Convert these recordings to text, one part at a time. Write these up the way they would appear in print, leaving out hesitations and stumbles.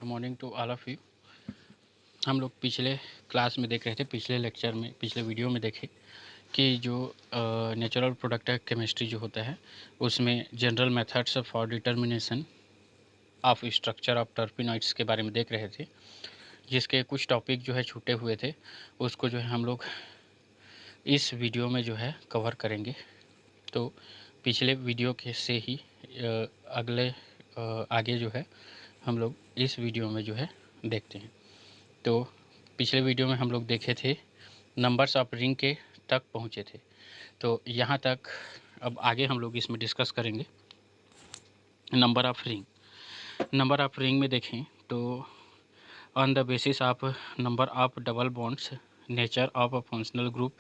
Morning to all of you. हम लोग पिछले क्लास में देख रहे थे, पिछले लेक्चर में, पिछले वीडियो में देखे कि जो नेचुरल प्रोडक्ट केमिस्ट्री जो होता है उसमें general methods for determination of structure of टर्पेनॉइड्स के बारे में देख रहे थे, जिसके कुछ टॉपिक जो है छूटे हुए थे उसको जो है हम लोग इस वीडियो में जो है कवर करेंगे। तो पिछले वीडियो के से ही आगे जो है हम लोग इस वीडियो में जो है देखते हैं। तो पिछले वीडियो में हम लोग देखे थे नंबर्स ऑफ रिंग के तक पहुँचे थे, तो यहाँ तक अब आगे हम लोग इसमें डिस्कस करेंगे। नंबर ऑफ रिंग में देखें तो on the basis of number of double bonds, nature of a functional group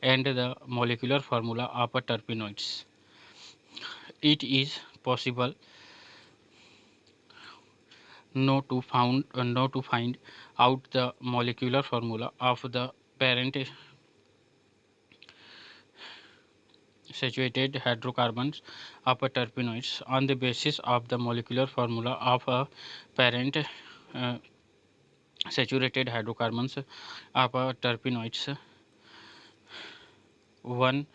and the molecular formula of a टर्पेनॉइड्स, it is possible no to find out the molecular formula of the parent saturated hydrocarbons of terpenoids on the basis of the molecular formula of a parent saturated hydrocarbons of terpenoids. One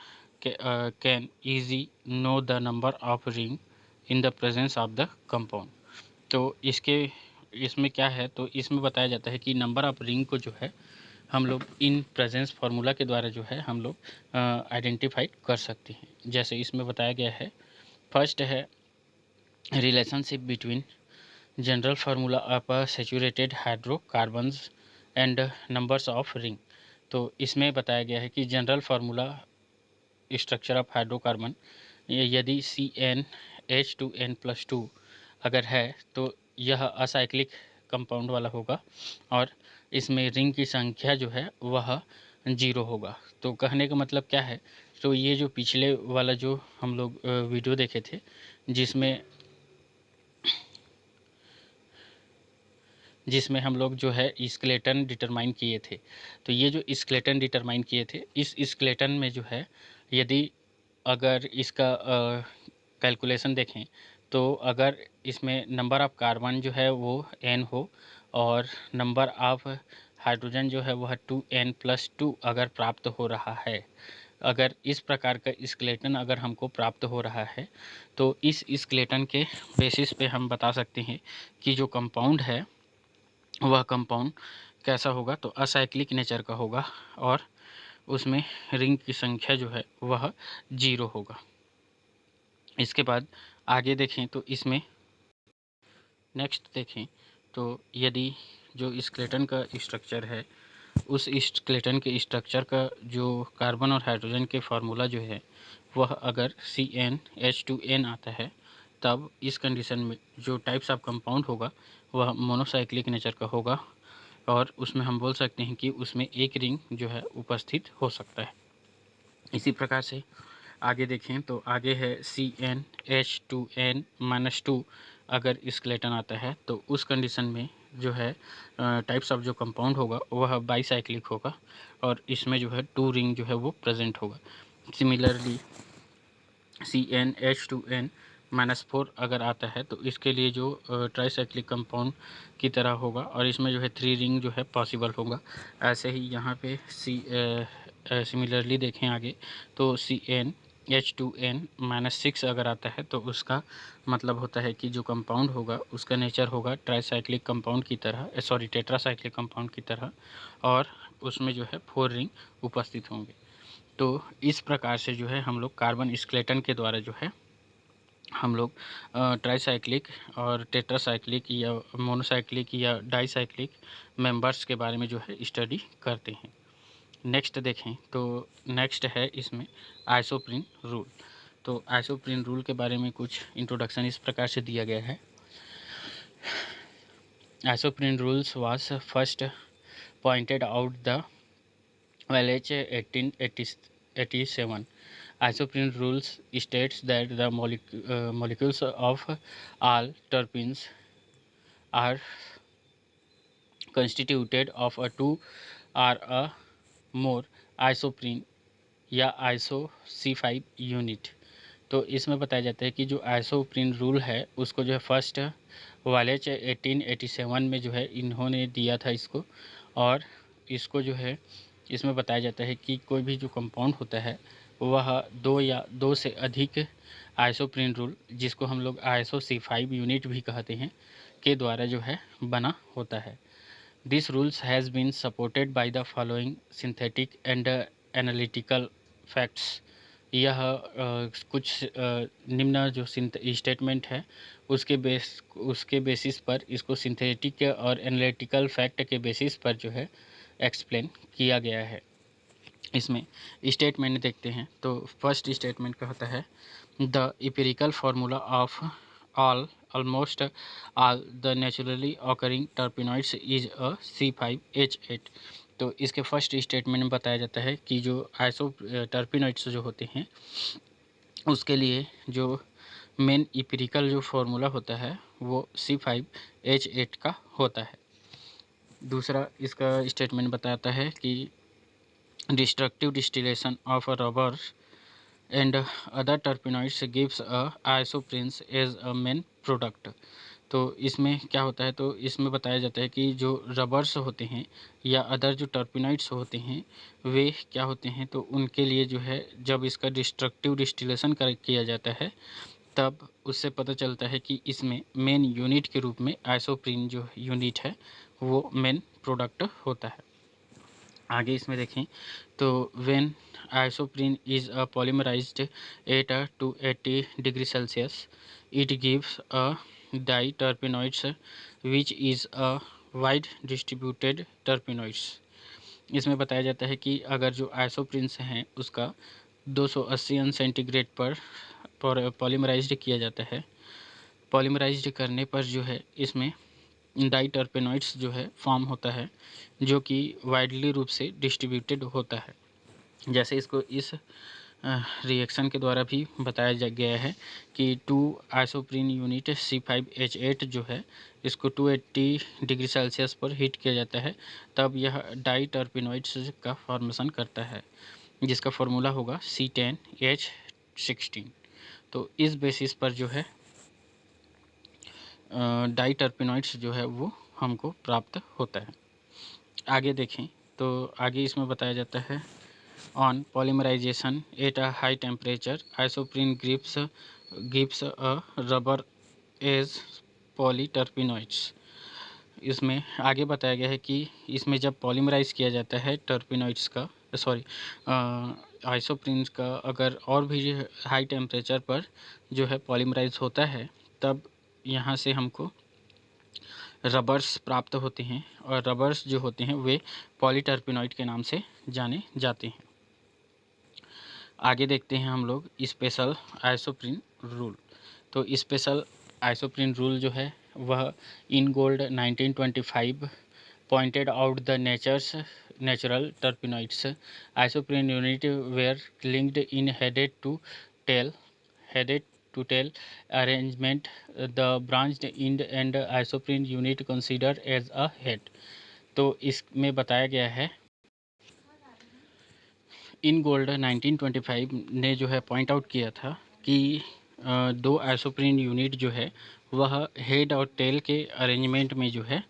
can easily know the number of ring in the presence of the compound. तो इसमें क्या है, तो इसमें बताया जाता है कि नंबर ऑफ रिंग को जो है हम लोग इन प्रेजेंस फार्मूला के द्वारा जो है हम लोग आइडेंटिफाई कर सकते हैं। जैसे इसमें बताया गया है, फर्स्ट है relationship between general formula of saturated hydrocarbons and numbers of ring. तो इसमें बताया गया है कि general formula structure of hydrocarbon यदि CnH2n+2 अगर है तो यह असाइक्लिक कंपाउंड वाला होगा और इसमें रिंग की संख्या जो है वह 0 होगा। तो कहने का मतलब क्या है, तो ये जो पिछले वाला जो हम लोग वीडियो देखे थे जिसमें हम लोग जो है स्केलेटन डिटरमाइन किए थे, तो ये जो स्केलेटन डिटरमाइन किए थे, इस स्केलेटन में जो है यदि अगर इसका कैलकुलेशन देखें तो अगर इसमें नंबर ऑफ़ कार्बन जो है वो n हो और नंबर ऑफ़ हाइड्रोजन जो है वह 2n+2 अगर प्राप्त हो रहा है, अगर इस प्रकार का स्केलेटन अगर हमको प्राप्त हो रहा है तो इस स्केलेटन के बेसिस पे हम बता सकते हैं कि जो कंपाउंड है वह कंपाउंड कैसा होगा, तो असाइक्लिक नेचर का होगा और उसमें रिंग की संख्या जो है वह 0 होगा। इसके बाद आगे देखें तो इसमें नेक्स्ट देखें तो यदि जो स्केलेटन का स्ट्रक्चर है उस स्केलेटन के स्ट्रक्चर का जो कार्बन और हाइड्रोजन के फार्मूला जो है वह अगर CnH2n आता है, तब इस कंडीशन में जो टाइप्स ऑफ कंपाउंड होगा वह मोनोसाइक्लिक नेचर का होगा और उसमें हम बोल सकते हैं कि उसमें एक रिंग जो है उपस्थित हो सकता है। इसी प्रकार से आगे देखें तो आगे है CnH2n-2 अगर स्केलेटन आता है तो उस कंडीशन में जो है टाइप्स ऑफ जो कंपाउंड होगा वह बाईसाइक्लिक होगा और इसमें जो है 2 रिंग जो है वो प्रेजेंट होगा। सिमिलरली CnH2n-4 अगर आता है तो इसके लिए जो ट्राईसाइक्लिक कंपाउंड की तरह होगा और इसमें जो है 3 रिंग जो है पॉसिबल होगा। ऐसे ही यहाँ पे सिमिलरली देखें आगे तो CnH2n-6 अगर आता है तो उसका मतलब होता है कि जो कंपाउंड होगा उसका नेचर होगा ट्राईसाइक्लिक कंपाउंड की तरह, टेट्रासाइक्लिक कंपाउंड की तरह और उसमें जो है 4 रिंग उपस्थित होंगे। तो इस प्रकार से जो है हम लोग कार्बन स्केलेटन के द्वारा जो है हम लोग ट्राईसाइक्लिक और टेट्रासाइक्लिक या मोनोसाइक्लिक या डाईसाइक्लिक मेंबर्स के बारे में जो है स्टडी करते हैं। नेक्स्ट देखें तो नेक्स्ट है इसमें आइसोप्रीन रूल। तो आइसोप्रीन रूल के बारे में कुछ इंट्रोडक्शन इस प्रकार से दिया गया है। Isoprene rules was first pointed out the LH 1887. Isoprene rules states that the molecules of all terpenes are constituted of a 2 or a more isoprene या iso C5 unit तो इसमें बताया जाता है कि जो आइसोप्रीन रूल है उसको जो है फर्स्ट वालेज 1887 में जो है इन्होंने दिया था इसको। और इसको जो है इसमें बताया जाता है कि कोई भी जो कंपाउंड होता है वह दो या दो से अधिक आइसोप्रीन रूल, जिसको हम लोग आईएसओ C5 यूनिट भी कहते हैं, के द्वारा जो है बना होता है। This rules has been supported by the following synthetic and analytical facts. यह कुछ निम्न जो स्टेटमेंट है उसके बेसिस पर इसको सिंथेटिक और एनालिटिकल फैक्ट के बेसिस पर जो है एक्सप्लेन किया गया है। इसमें स्टेटमेंट देखते हैं तो फर्स्ट स्टेटमेंट कहता है the empirical formula of almost all the naturally occurring terpenoids is a C5H8। तो इसके फर्स्ट स्टेटमेंट में बताया जाता है कि जो आइसो टर्पिनॉइड्स जो होते हैं उसके लिए जो मेन एम्पिरिकल जो फार्मूला होता है वो C5H8 का होता है। दूसरा इसका स्टेटमेंट बताता है कि destructive distillation of rubber and other terpenoids gives a isoprenes as a main product। तो इसमें क्या होता है, तो इसमें बताया जाता है कि जो रबर्स होते हैं या अदर जो टर्पिनॉइड्स होते हैं वे क्या होते हैं, तो उनके लिए जो है जब इसका डिस्ट्रक्टिव डिस्टिलेशन किया जाता है तब उससे पता चलता है कि इसमें मेन यूनिट के रूप में आइसोप्रीन जो यूनिट है वो मेन प्रोडक्ट होता है। आगे इसमें देखें तो when isoprene is a polymerized at 280 degree Celsius it gives a diterpenoids which is a wide distributed terpenoids. इसमें बताया जाता है कि अगर जो आइसोप्रिन्स हैं उसका 280 अंश सेंटीग्रेड पर पॉलीमराइज्ड किया जाता है। पॉलीमराइज्ड करने पर जो है इसमें डाई टर्पेनॉइड्स जो है फॉर्म होता है जो कि वाइडली रूप से डिस्ट्रीब्यूटेड होता है। जैसे इसको इस रिएक्शन के द्वारा भी बताया गया है कि 2 आइसोप्रीन यूनिट C5H8 जो है इसको 280 डिग्री सेल्सियस पर हीट किया जाता है तब यह डाई टर्पिनॉइड्स का फॉर्मेशन करता है जिसका फार्मूला होगा C10H16। तो इस बेसिस पर जो है डाई टर्पिनॉइड्स जो है वो हमको प्राप्त होता है। आगे देखें तो आगे इसमें बताया जाता है on polymerization at a high temperature isoprene gives a rubber as polyterpenoids. इसमें आगे बताया गया है कि इसमें जब पॉलीमराइज किया जाता है टर्पिनॉइड्स का आइसोप्रीन्स का अगर और भी हाई टेम्परेचर पर जो है पॉलीमराइज होता है तब यहाँ से हमको रबर्स प्राप्त होते हैं और रबर्स जो होते हैं वे पॉलीटर्पिनॉइड के नाम से जाने जाते हैं। आगे देखते हैं हम लोग स्पेशल आइसोप्रीन रूल। तो स्पेशल आइसोप्रीन रूल जो है वह Ingold 1925 pointed out the natural terpenoids isoprene unit were linked in headed to tail arrangement the branched end and isoprene unit considered as a head। तो इसमें बताया गया है in gold 1925 ने जो है पॉइंट आउट किया था कि दो आइसोप्रीन यूनिट जो है वह हेड और टेल के अरेंजमेंट में जो है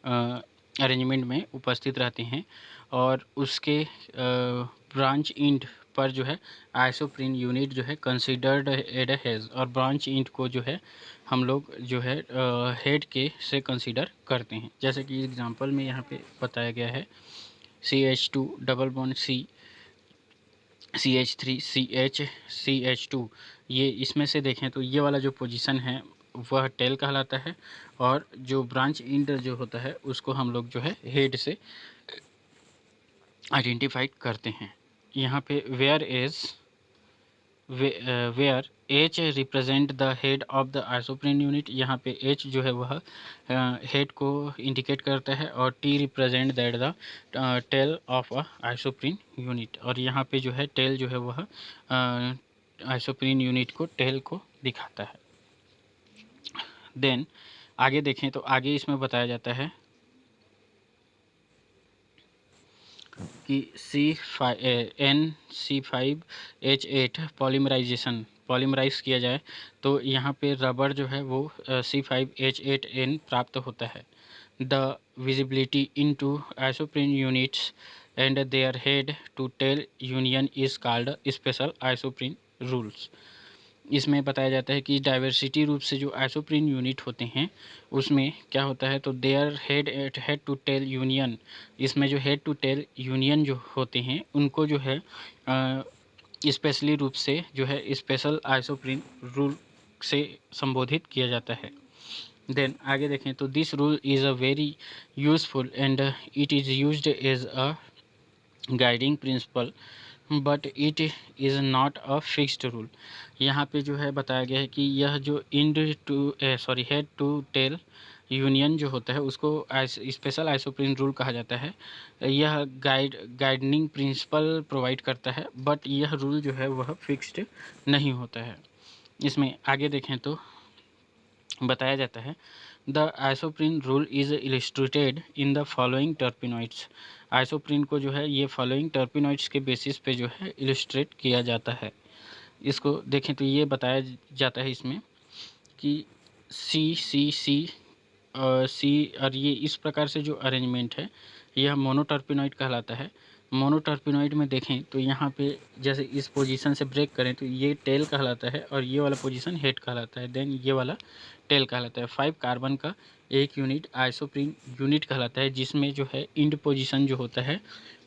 अरेंजमेंट में उपस्थित रहते हैं और उसके ब्रांच इंड पर जो है आइसोप्रीन यूनिट जो है कंसीडर्ड एड हेज और ब्रांच इंड को जो है हम लोग जो है हेड के से कंसीडर करते हैं। जैसे कि एग्जांपल में यहाँ पे बताया गया है CH2 double bond CH3 CH2 ये इसमें से देखें तो ये वाला जो पोजीशन है वह टेल कहलाता है और जो ब्रांच इंड जो होता है उसको हम लोग जो है हेड से आइडेंटिफाई करते हैं। यहाँ पे where H represent the head of the isoprene unit, यहाँ पे एच जो है वह हेड को इंडिकेट करता है और T represent that the tail of a isoprene unit, और यहाँ पे जो है टेल जो है वह आइसोप्रीन यूनिट को टेल को दिखाता है। देन आगे देखें तो आगे इसमें बताया जाता है कि NC5H8 पॉलीमराइजेशन पॉलीमराइज किया जाए तो यहाँ पे रबर जो है वो C5H8N प्राप्त होता है। The visibility into isoprene units and their head to tail union is called special isoprene rules. इसमें बताया जाता है कि डाइवर्सिटी रूप से जो आइसोप्रीन यूनिट होते हैं उसमें क्या होता है, तो their head to tail union, इसमें जो हेड टू टेल यूनियन जो होते हैं उनको जो है स्पेशली रूप से जो है स्पेशल आइसोप्रीन रूल से संबोधित किया जाता है। देन आगे देखें तो this rule is a very useful and it is used as a guiding principle but it is not a fixed rule. यहाँ पे जो है बताया गया है कि यह जो हेड टू टेल यूनियन जो होता है उसको स्पेशल आइसोप्रीन रूल कहा जाता है। यह गाइडिंग प्रिंसिपल प्रोवाइड करता है बट यह रूल जो है वह फिक्स्ड नहीं होता है। इसमें आगे देखें तो बताया जाता है the isoprene rule is illustrated in the following terpenoids. Isoprene को जो है ये फॉलोइंग टर्पिनॉइड्स के बेसिस पे जो है इलस्ट्रेट किया जाता है। इसको देखें तो ये बताया जाता है इसमें कि सी और ये इस प्रकार से जो अरेंजमेंट है यह मोनोटर्पिनॉइड कहलाता है। मोनोटर्पिनॉइड में देखें तो यहाँ पे जैसे इस पोजीशन से ब्रेक करें तो ये टेल कहलाता है और ये वाला पोजीशन हेड कहलाता है, देन ये वाला टेल कहलाता है। 5 कार्बन का एक यूनिट आइसोप्रीन यूनिट कहलाता है जिसमें जो है इंड पोजीशन जो होता है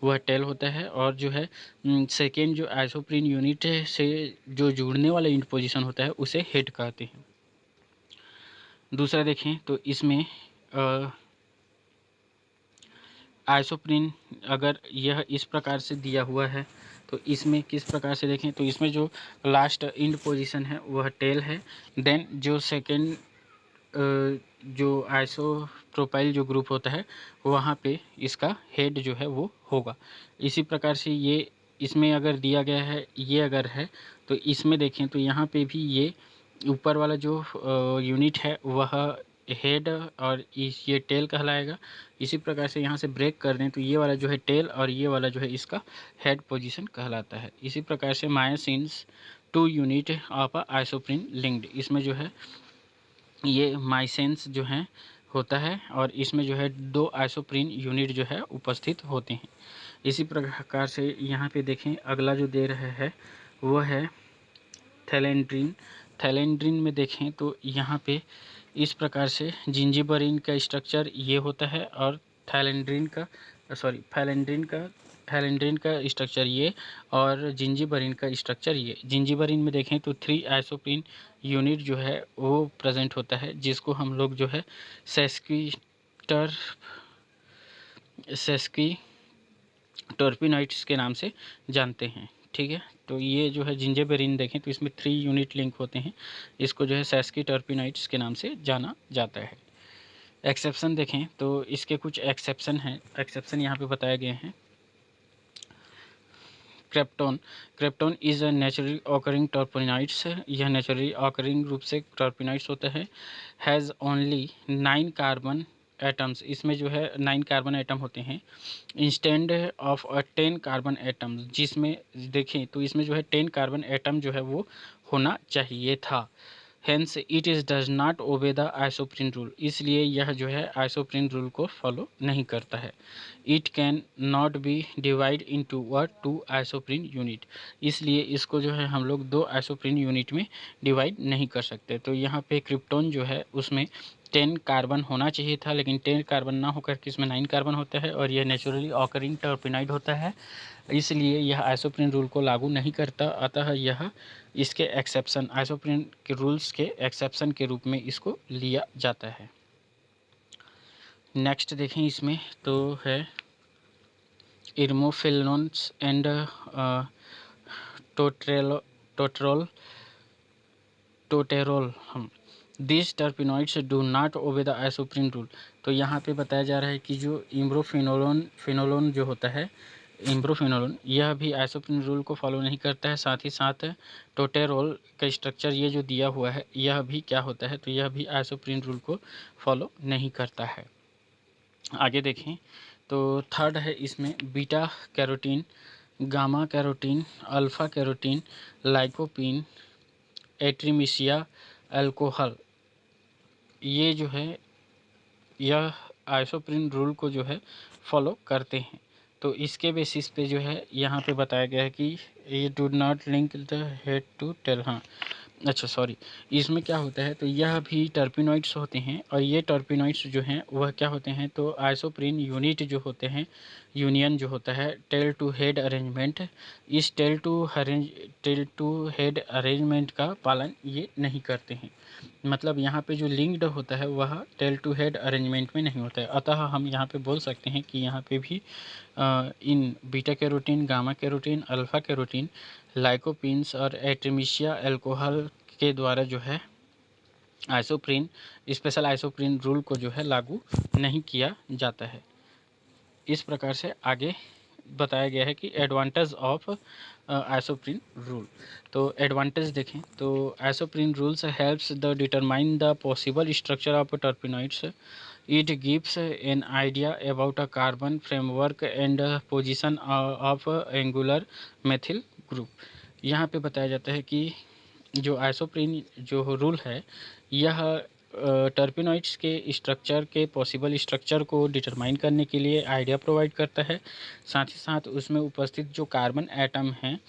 वह टेल होता है और जो है सेकेंड जो आइसोप्रीन यूनिट से जो जुड़ने वाला इंड पोजीशन होता है उसे हेड कहते हैं। दूसरा देखें तो इसमें आइसोप्रीन अगर यह इस प्रकार से दिया हुआ है तो इसमें किस प्रकार से देखें तो इसमें जो लास्ट इंड पोजीशन है वह टेल है, देन जो सेकेंड जो आइसोप्रोपाइल जो ग्रुप होता है वहाँ पे इसका हेड जो है वो होगा। इसी प्रकार से ये इसमें अगर दिया गया है ये अगर है तो इसमें देखें तो यहाँ पे भी ये ऊपर वाला जो यूनिट है वह हेड और ये टेल कहलाएगा। इसी प्रकार से यहाँ से ब्रेक कर दें तो ये वाला जो है टेल और ये वाला जो है इसका हेड पोजीशन कहलाता है। इसी प्रकार से मायोसिन्स 2 यूनिट ऑफ आइसोप्रीन लिंक्ड, इसमें जो है ये माइसेंस जो है होता है और इसमें जो है 2 आइसोप्रीन यूनिट जो है उपस्थित होते हैं। इसी प्रकार से यहाँ पे देखें अगला जो दे रहा है वह है थैलेंड्रीन। थैलेंड्रीन में देखें तो यहाँ पे इस प्रकार से जिंजिबरीन का स्ट्रक्चर ये होता है और थैलेंड्रीन का स्ट्रक्चर ये और जिंजिबरीन का स्ट्रक्चर ये। जिंजिबरीन में देखें तो 3 आइसोप्रीन यूनिट जो है वो प्रेजेंट होता है जिसको हम लोग जो है सेस्की टर्पिनॉइड्स के नाम से जानते हैं। ठीक है, तो ये जो है जिंजिबेरिन देखें तो इसमें 3 यूनिट लिंक होते हैं, इसको जो है सेस्की टर्पिनॉइड्स के नाम से जाना जाता है। एक्सेप्शन देखें तो इसके कुछ एक्सेप्शन हैं, एक्सेप्शन यहाँ पे बताए गए हैं। क्रेप्टोन is a naturally occurring terpenoids, यह नेचुरली ऑकरिंग रूप से टर्पिनॉइड्स होता है। हैज़ ओनली 9 कार्बन एटम्स, इसमें जो है 9 कार्बन एटम होते हैं इंस्टेंड ऑफ 10 कार्बन एटम, जिसमें देखें तो इसमें जो है 10 कार्बन एटम जो है वो होना चाहिए था। Hence it is does not obey the isoprene rule, इसलिए यह जो है आइसोप्रीन रूल को फॉलो नहीं करता है। It can not be divide into 2 isoprene unit, इसलिए इसको जो है हम लोग 2 आइसोप्रीन यूनिट में डिवाइड नहीं कर सकते। तो यहाँ पे क्रिप्टोन जो है उसमें 10 कार्बन होना चाहिए था लेकिन 10 कार्बन ना होकर के इसमें 9 कार्बन होता है और यह नेचुरली ऑकरिंग टर्पिनॉइड होता है, इसलिए यह आइसोप्रीन रूल को लागू नहीं करता। अतः यह इसके एक्सेप्शन, आइसोप्रीन के रूल्स के एक्सेप्शन के रूप में इसको लिया जाता है। नेक्स्ट देखें इसमें तो है इर्मोफिलनोन्स एंड टोटेरोल हम this terpenoids do not obey the isoprene rule. तो यहाँ पे बताया जा रहा है कि जो फिनोलोन जो होता है इम्ब्रोफिनोलोन, यह भी आइसोप्रीन रूल को फॉलो नहीं करता है। साथ ही साथ टोटेरोल का स्ट्रक्चर ये जो दिया हुआ है यह भी क्या होता है, तो यह भी आइसोप्रीन रूल को फॉलो नहीं करता है। आगे देखें तो थर्ड है इसमें beta carotene, gamma carotene, alpha carotene, lycopene, artemisia alcohol, ये जो है यह आइसोप्रीन रूल को जो है फॉलो करते हैं। तो इसके बेसिस पे जो है यहाँ पे बताया गया है कि ये do not link the head to tail. हाँ, अच्छा सॉरी, इसमें क्या होता है, तो यह भी टर्पिनॉइड्स होते हैं, और ये टर्पिनॉइड्स जो हैं वह क्या होते हैं, तो आइसोप्रीन यूनिट जो होते हैं, यूनियन जो होता है टेल टू हेड अरेंजमेंट, इस टेल टू हेड अरेंजमेंट का पालन ये नहीं करते हैं। मतलब यहाँ पे जो लिंक्ड होता है वह टेल टू हेड अरेंजमेंट में नहीं होता है। अतः हम यहाँ पे बोल सकते हैं कि यहाँ पे भी इन beta carotene, gamma carotene, alpha carotene, lycopenes और एट्रीमिशिया अल्कोहल के द्वारा जो है आइसोप्रीन, स्पेशल आइसोप्रीन रूल को जो है लागू नहीं किया जाता है। इस प्रकार से आगे बताया गया है कि एडवांटेज ऑफ आइसोप्रीन रूल। तो एडवांटेज देखें तो isoprene rules helps the determine the possible structure of terpenoids. It gives an idea about a carbon framework and position of angular methyl group. यहाँ पे बताया जाता है कि जो आइसोप्रीन जो रूल है यह टर्पिनॉइड्स के स्ट्रक्चर के पॉसिबल स्ट्रक्चर को डिटरमाइन करने के लिए आइडिया प्रोवाइड करता है। साथ ही साथ उसमें उपस्थित जो कार्बन एटम हैं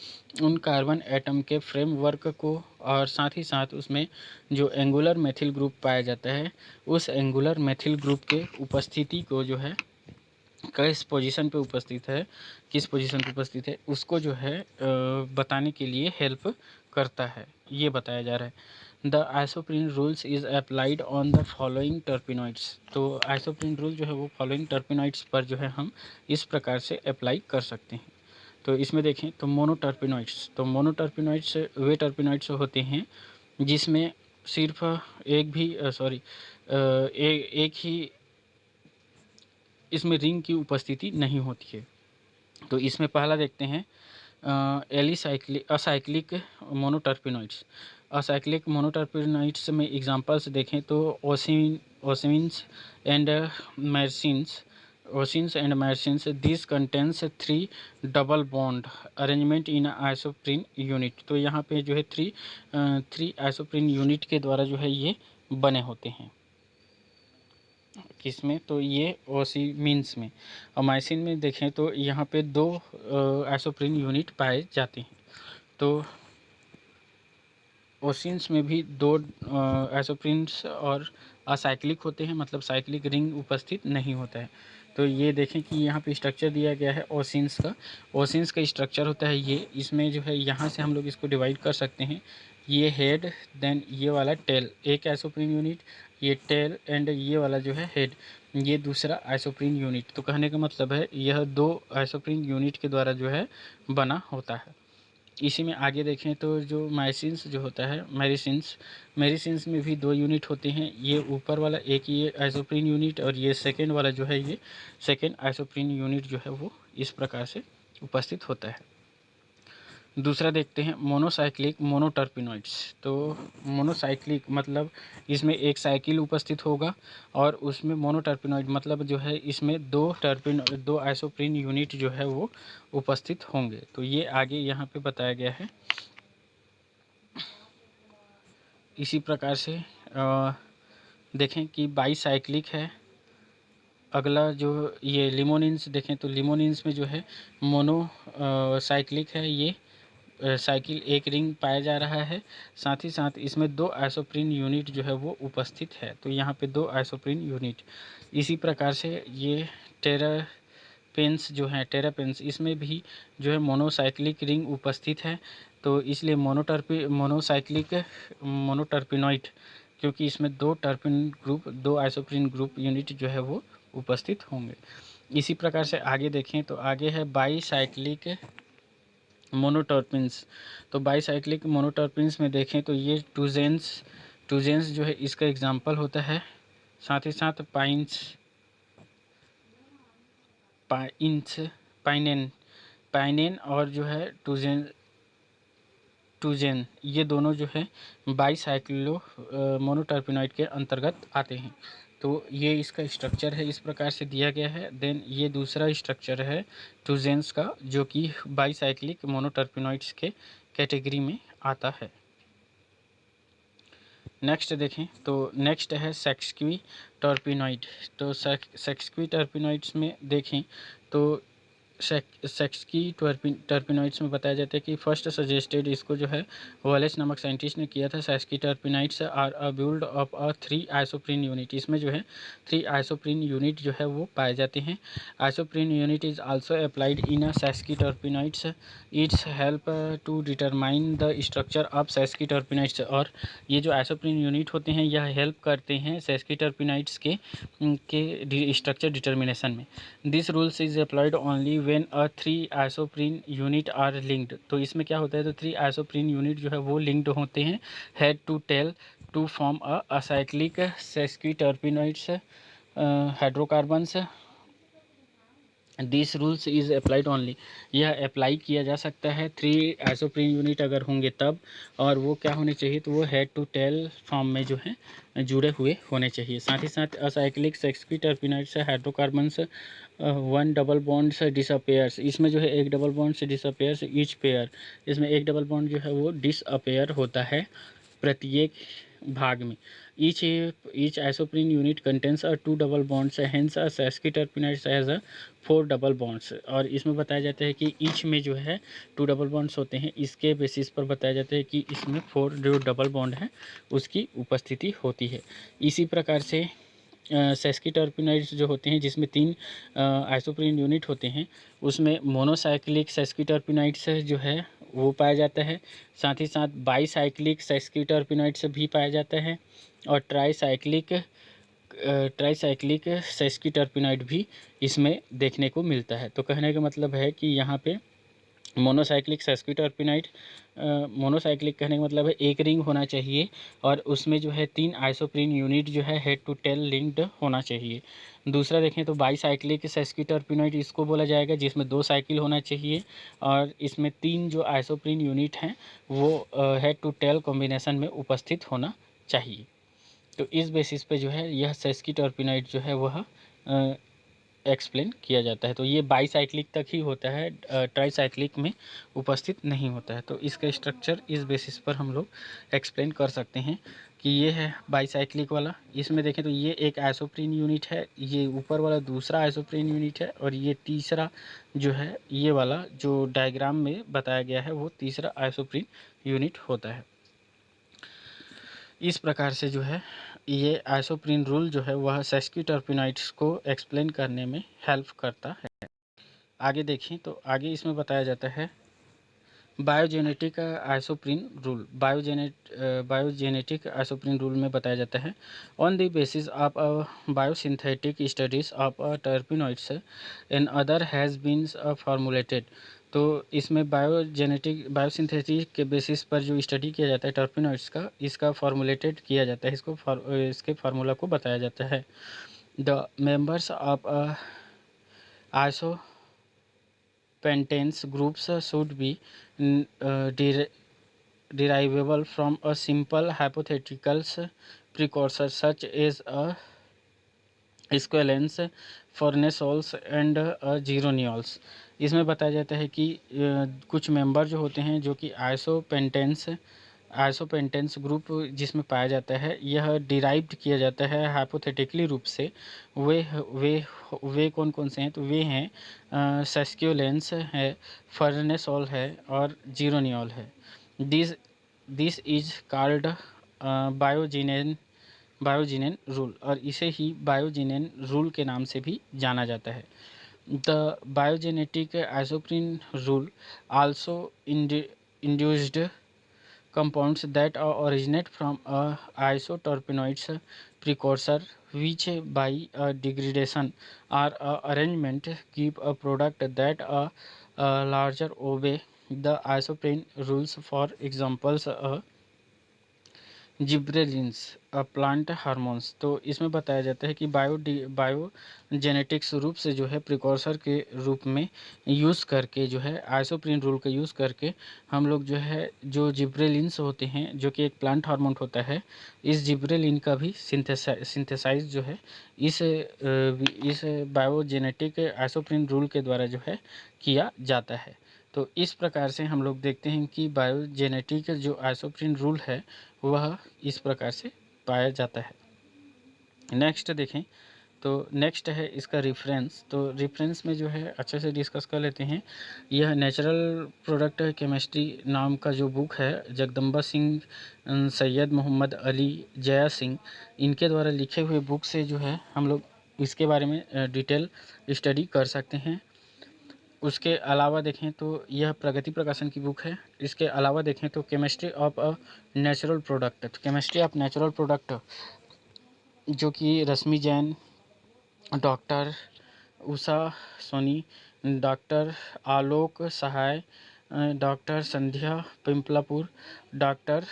उन कार्बन एटम के फ्रेमवर्क को, और साथ ही साथ उसमें जो एंगुलर मेथिल ग्रुप पाया जाता है उस एंगुलर मेथिल ग्रुप के उपस्थिति को जो है किस पोजीशन पे उपस्थित है, किस पोजीशन पे उपस्थित है उसको जो है बताने के लिए हेल्प करता है, ये बताया जा रहा है। The isoprene rules is applied on the following terpenoids. तो आइसोप्रीन रूल जो है वो फॉलोइंग टर्पिनॉइड्स पर जो है हम इस प्रकार से अप्लाई कर सकते हैं। तो इसमें देखें तो मोनोटर्पिनॉइड्स, तो मोनोटर्पिनॉइड्स वे टर्पिनॉइड्स होते हैं जिसमें सिर्फ एक भी एक ही इसमें रिंग की उपस्थिति नहीं होती है। तो इसमें पहला देखते हैं असाइक्लिक मोनोटर्पिनॉइड्स। असाइक्लिक मोनोटर्पिनॉइड्स में एग्जांपल्स देखें तो ocimenes and myrcenes. Ocimenes and myrcenes this contains 3 double bond arrangement in isoprene unit. तो यहाँ पे जो है थ्री आइसोप्रीन यूनिट के द्वारा जो है ये बने होते हैं। किस में, तो ये ओसिमीन्स में। और माइसिन में देखें तो यहाँ पे 2 आइसोप्रीन यूनिट पाए जाते हैं। तो ओसिन्स में भी 2 आइसोप्रीन्स और असाइक्लिक होते हैं, मतलब साइक्लिक रिंग उपस्थित नहीं होता है। तो ये देखें कि यहाँ पे स्ट्रक्चर दिया गया है ओसिन्स का। ओसिन्स का स्ट्रक्चर होता है ये, इसमें जो है यहाँ से हम लोग इसको डिवाइड कर सकते हैं। ये हेड, देन ये वाला टेल, एक आइसोप्रीन यूनिट, ये टेल, एंड ये वाला जो है हेड, ये दूसरा आइसोप्रीन यूनिट। तो कहने का मतलब है यह 2 आइसोप्रीन यूनिट के द्वारा जो है बना होता है। इसी में आगे देखें तो जो माइसिन्स जो होता है, मेरिसिन्स में भी 2 यूनिट होते हैं। ये ऊपर वाला एक ये आइसोप्रीन यूनिट, और ये सेकेंड वाला जो है ये सेकेंड आइसोप्रीन यूनिट जो है वो इस प्रकार से उपस्थित होता है। दूसरा देखते हैं मोनोसाइक्लिक मोनोटर्पिनॉइड्स। तो मोनोसाइक्लिक मतलब इसमें एक साइकिल उपस्थित होगा, और उसमें मोनोटर्पिनॉइड मतलब जो है इसमें 2 आइसोप्रीन यूनिट जो है वो उपस्थित होंगे। तो ये आगे यहाँ पे बताया गया है। इसी प्रकार से देखें कि बाईसाइक्लिक है। अगला जो ये लिमोनिन्स देखें तो लिमोनिन्स में जो है मोनो साइक्लिक है, ये साइकिल एक रिंग पाया जा रहा है। साथ ही साथ इसमें 2 आइसोप्रीन यूनिट जो है वो उपस्थित है। तो यहाँ पे 2 आइसोप्रीन यूनिट। इसी प्रकार से ये टेरापेन्स जो हैं, टेरापेन्स इसमें भी जो है मोनोसाइक्लिक रिंग उपस्थित है। तो इसलिए मोनोसाइक्लिक मोनोटर्पिनॉइड, क्योंकि इसमें 2 टर्पिन ग्रुप, 2 आइसोप्रीन ग्रुप यूनिट जो है वो उपस्थित होंगे। इसी प्रकार से आगे देखें तो आगे है बाईसाइक्लिक मोनोटर्पिन्स। तो बाईसाइक्लिक मोनोटर्पिन्स में देखें तो ये टूजेंस जो है इसका एग्जाम्पल होता है। साथ ही साथ पाइनेन पाइनेन और जो है टूजेन ये दोनों जो है बाईसाइक्लो मोनोटर्पिनॉइड के अंतर्गत आते हैं। तो ये इसका स्ट्रक्चर है, इस प्रकार से दिया गया है। देन ये दूसरा स्ट्रक्चर है टूजेंस का, जो कि बाईसाइक्लिक मोनोटर्पिनॉइड्स के कैटेगरी में आता है। नेक्स्ट देखें तो नेक्स्ट है सेक्सक्वी टर्पिनॉइड। तो सेक्सक्वी टर्पिनॉइड्स में देखें तो सेक्सक्वी टर्पिनॉइड्स में बताया जाता है कि फर्स्ट सजेस्टेड इसको जो है वॉलेस नामक साइंटिस्ट ने किया था। Sesquiterpenoids are a build of a 3 isoprene unit. इसमें जो है 3 आइसोप्रीन यूनिट जो है वो पाए जाते हैं। Isoprene unit is also applied in a sesquiterpenoids. Its help to determine the structure of sesquiterpenoids. और ये जो आइसोप्रीन यूनिट होते हैं यह हेल्प करते हैं सेक्सक्वी टर्पिनॉइड्स के स्ट्रक्चर डिटर्मिनेशन में। This rules is applied only when a 3 isoprene unit are linked. तो इसमें क्या होता है, तो 3 आइसोप्रीन यूनिट जो है वो लिंक्ड होते हैं head to tail to form a acyclic sesquiterpenoids hydrocarbons. This rules is applied only. यह अप्लाई किया जा सकता है 3 आइसोप्रीन यूनिट अगर होंगे तब, और वो क्या होने चाहिए, तो वो हेड टू टेल फॉर्म में जो है जुड़े हुए होने चाहिए। साथ ही साथ acyclic sesquiterpenoids hydrocarbons 1 double bond से डिसअपेयर्स। इसमें जो है एक डबल बॉन्ड से डिसअपेयर्स ईच पेयर। इसमें एक डबल बॉन्ड जो है वो डिसअपेयर होता है प्रत्येक भाग में। Each isoprene unit contains a 2 double bonds, hence a sesquiterpenoids has a 4 double bonds. और इसमें बताया जाता है कि ईच में जो है 2 डबल बॉन्ड्स होते हैं। इसके बेसिस पर बताया जाता है कि इसमें 4 जो डबल बॉन्ड है उसकी उपस्थिति होती है। इसी प्रकार से सेक्सक्वी टर्पिनॉइड्स जो होते हैं जिसमें 3 आइसोप्रीन यूनिट होते हैं, उसमें मोनोसाइक्लिक सेक्सक्वी टर्पिनॉइड्स जो है वो पाया जाता है। साथ ही साथ बाईसाइक्लिक सेक्सक्वी टर्पिनॉइड्स भी पाया जाता है, और ट्राईसाइक्लिक सेक्सक्वी टर्पिनॉइड भी इसमें देखने को मिलता है। तो कहने का मतलब है कि यहाँ पे मोनोसाइक्लिक सेक्सक्वी टर्पिनॉइड, मोनोसाइक्लिक कहने का मतलब है एक रिंग होना चाहिए, और उसमें जो है 3 आइसोप्रीन यूनिट जो है हेड टू टेल लिंक्ड होना चाहिए। दूसरा देखें तो बाईसाइक्लिक सेक्सक्वी टर्पिनॉइड इसको बोला जाएगा जिसमें 2 साइकिल होना चाहिए, और इसमें 3 जो आइसोप्रीन यूनिट हैं वो हेड टू टेल कॉम्बिनेशन में उपस्थित होना चाहिए। तो इस बेसिस पे जो है यह सेक्सक्वी टर्पिनॉइड जो है वह एक्सप्लेन किया जाता है। तो ये बाईसाइक्लिक तक ही होता है, ट्राईसाइक्लिक में उपस्थित नहीं होता है। तो इसका स्ट्रक्चर इस बेसिस पर हम लोग एक्सप्लेन कर सकते हैं कि ये है बाईसाइक्लिक वाला। इसमें देखें तो ये एक आइसोप्रीन यूनिट है, ये ऊपर वाला दूसरा आइसोप्रीन यूनिट है, और ये तीसरा जो है ये वाला जो डायग्राम में बताया गया है वो तीसरा आइसोप्रीन यूनिट होता है। इस प्रकार से जो है ये आइसोप्रीन रूल जो है वह सेक्सक्वी टर्पिनॉइड्स को एक्सप्लेन करने में हेल्प करता है। आगे देखें तो आगे इसमें बताया जाता है biogenetic isoprene rule. Biogenetic isoprene rule में बताया जाता है on the basis of biosynthetic studies of terpenoids and other has been formulated. तो इसमें बायोसिंथेटिक के बेसिस पर जो स्टडी किया जाता है टर्पिनॉइड्स का, इसका फार्मूलेटेड किया जाता है, इसके फार्मूला को बताया जाता है। The members of isopentanes groups should be derivable from a simple hypothetical precursor such as a squalene, farnesols and geraniol। इसमें बताया जाता है कि कुछ मेंबर जो होते हैं जो कि आइसोपेंटेंस ग्रुप जिसमें पाया जाता है, यह डिराइव्ड किया जाता है हाइपोथेटिकली रूप से। वे कौन कौन से हैं, तो वे हैं सेस्क्योलेंस है, फर्नेसोल है और जीरोनियल है। This this is called biogenetic rule, और इसे ही बायोजिनेन रूल के नाम से भी जाना जाता है। The biogenetic isoprene rule also induced compounds that originate from a isoterpenoids precursor which by degradation or arrangement give a product that larger obey the isoprene rules। For examples gibberellins plant hormones. तो इसमें बताया जाता है कि बायोजेनेटिक्स रूप से जो है प्रिकॉर्सर के रूप में यूज़ करके जो है आइसोप्रीन रूल का यूज़ करके हम लोग जो है जो जिब्रेलिन्स होते हैं जो कि एक प्लांट हार्मोन होता है, इस जिब्रेलिन का भी सिंथेसाइज जो है इस बायोजेनेटिक आइसोप्रीन रूल के द्वारा जो है किया जाता है। तो इस प्रकार से हम लोग देखते हैं कि बायोजेनेटिक जो आइसोप्रीन रूल है वह इस प्रकार से पाया जाता है। नेक्स्ट देखें तो नेक्स्ट है इसका रेफरेंस। तो रेफरेंस में जो है अच्छे से डिस्कस कर लेते हैं। यह नेचुरल प्रोडक्ट केमिस्ट्री नाम का जो बुक है, जगदम्बा सिंह, सैयद मोहम्मद अली, जया सिंह, इनके द्वारा लिखे हुए बुक से जो है हम लोग इसके बारे में डिटेल स्टडी कर सकते हैं। उसके अलावा देखें तो यह प्रगति प्रकाशन की बुक है। इसके अलावा देखें तो chemistry of a natural product, chemistry of natural product जो कि रश्मि जैन, डॉक्टर उषा सोनी, डॉक्टर आलोक सहाय, डॉक्टर संध्या पिंपलापुर, डॉक्टर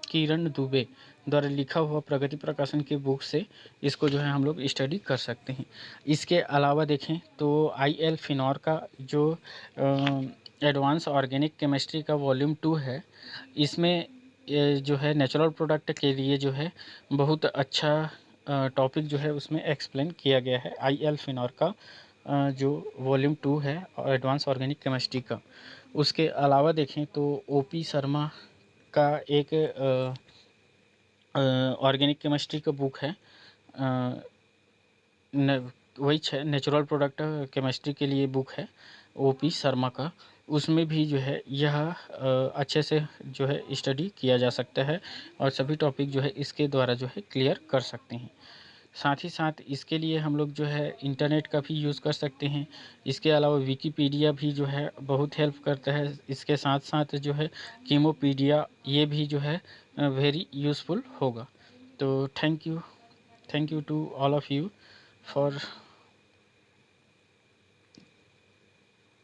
किरण दुबे द्वारा लिखा हुआ प्रगति प्रकाशन की बुक से इसको जो है हम लोग स्टडी कर सकते हैं। इसके अलावा देखें तो IL फिनोर का जो एडवांस ऑर्गेनिक केमिस्ट्री का वॉल्यूम 2 है, इसमें जो है नेचुरल प्रोडक्ट के लिए जो है बहुत अच्छा टॉपिक जो है उसमें एक्सप्लेन किया गया है। IL फिनोर का जो वॉल्यूम 2 है एडवांस ऑर्गेनिक केमिस्ट्री का। उसके अलावा देखें तो OP शर्मा का एक ऑर्गेनिक केमिस्ट्री का बुक है, वही नेचुरल प्रोडक्ट केमिस्ट्री के लिए बुक है OP शर्मा का। उसमें भी जो है यह अच्छे से जो है स्टडी किया जा सकता है और सभी टॉपिक जो है इसके द्वारा जो है क्लियर कर सकते हैं। साथ ही साथ इसके लिए हम लोग जो है इंटरनेट का भी यूज़ कर सकते हैं। इसके अलावा विकीपीडिया भी जो है बहुत हेल्प करता है। इसके साथ साथ जो है कीमोपीडिया, ये भी जो है वेरी यूज़फुल होगा। तो thank you to all of you for